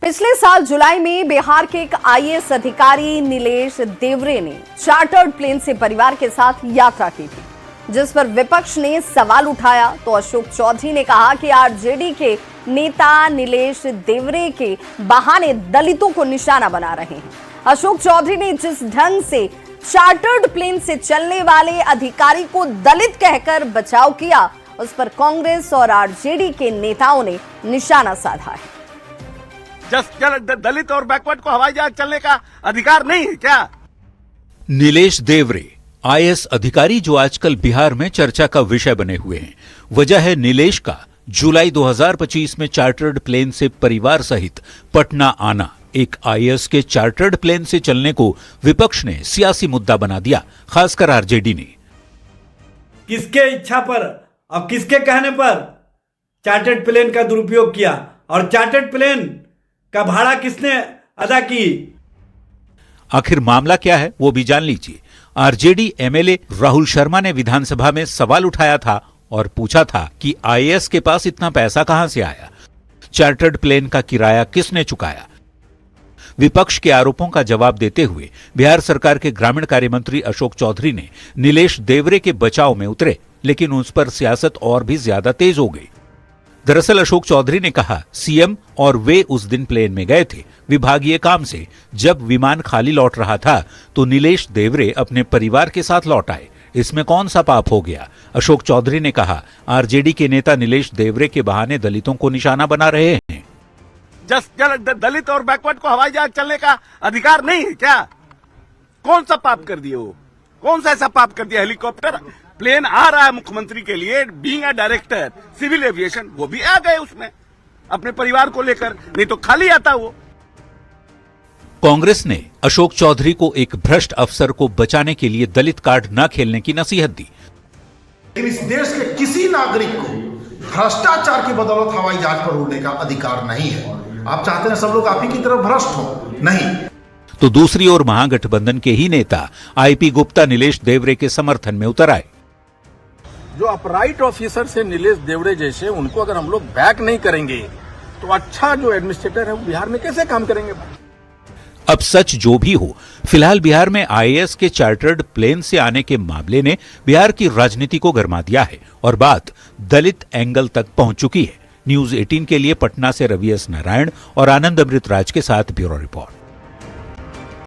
पिछले साल जुलाई में बिहार के एक आईएएस अधिकारी नीलेश देवरे ने चार्टर्ड प्लेन से परिवार के साथ यात्रा की थी, जिस पर विपक्ष ने सवाल उठाया तो अशोक चौधरी ने कहा कि आरजेडी के नेता नीलेश देवरे के बहाने दलितों को निशाना बना रहे हैं। अशोक चौधरी ने जिस ढंग से चार्टर्ड प्लेन से चलने वाले अधिकारी को दलित कहकर बचाव किया, उस पर कांग्रेस और आरजेडी के नेताओं ने निशाना साधा है। दलित और बैकवर्ड को हवाई जहाज चलने का अधिकार नहीं है क्या? नीलेश देवरे आईएएस अधिकारी जो आजकल बिहार में चर्चा का विषय बने हुए हैं। वजह है नीलेश का जुलाई 2025 में चार्टर्ड प्लेन से परिवार सहित पटना आना। एक आईएएस के चार्टर्ड प्लेन से चलने को विपक्ष ने सियासी मुद्दा बना दिया, खासकर आरजेडी ने। किसके इच्छा पर और किसके कहने पर चार्टर्ड प्लेन का दुरुपयोग किया और चार्टर्ड प्लेन का भाड़ा किसने अदा की? आखिर मामला क्या है वो भी जान लीजिए। आरजेडी एमएलए राहुल शर्मा ने विधानसभा में सवाल उठाया था और पूछा था कि आईएएस के पास इतना पैसा कहां से आया, चार्टर्ड प्लेन का किराया किसने चुकाया। विपक्ष के आरोपों का जवाब देते हुए बिहार सरकार के ग्रामीण कार्य मंत्री अशोक चौधरी ने नीलेश देवरे के बचाव में उतरे, लेकिन उस पर सियासत और भी ज्यादा तेज हो गई। दरअसल अशोक चौधरी ने कहा सीएम और वे उस दिन प्लेन में गए थे विभागीय काम से। जब विमान खाली लौट रहा था तो नीलेश देवरे अपने परिवार के साथ लौट आए। इसमें कौन सा पाप हो गया? अशोक चौधरी ने कहा आरजेडी के नेता नीलेश देवरे के बहाने दलितों को निशाना बना रहे हैं। दलित और बैकवर्ड को हवाई जहाज चलने का अधिकार नहीं है क्या? कौन सा पाप कर दिए वो? कौन सा ऐसा पाप कर दिया? हेलीकॉप्टर प्लेन आ रहा है मुख्यमंत्री के लिए, being a director civil aviation, वो भी आ गए उसमें अपने परिवार को लेकर, नहीं तो खाली आता वो। कांग्रेस ने अशोक चौधरी को एक भ्रष्ट अफसर को बचाने के लिए दलित कार्ड न खेलने की नसीहत दी। लेकिन इस देश के किसी नागरिक को भ्रष्टाचार की बदौलत हवाई जहाज पर उड़ने का अधिकार नहीं है। आप चाहते हैं सब लोग आप ही की तरफ भ्रष्ट हो? नहीं। तो दूसरी ओर महागठबंधन के ही नेता आईपी गुप्ता नीलेश देवरे के समर्थन में उतर आए। जो अपराइट ऑफिसर से नीलेश देवरे जैसे, उनको अगर हम लोग बैक नहीं करेंगे तो अच्छा जो एडमिनिस्ट्रेटर है वो बिहार में कैसे काम करेंगे? अब सच जो भी हो, फिलहाल बिहार में आईएएस के चार्टर्ड प्लेन से आने के मामले ने बिहार की राजनीति को गरमा दिया है और बात दलित एंगल तक पहुंच चुकी है। न्यूज 18 के लिए पटना से रवि एस नारायण और आनंद अमृतराज के साथ ब्यूरो रिपोर्ट।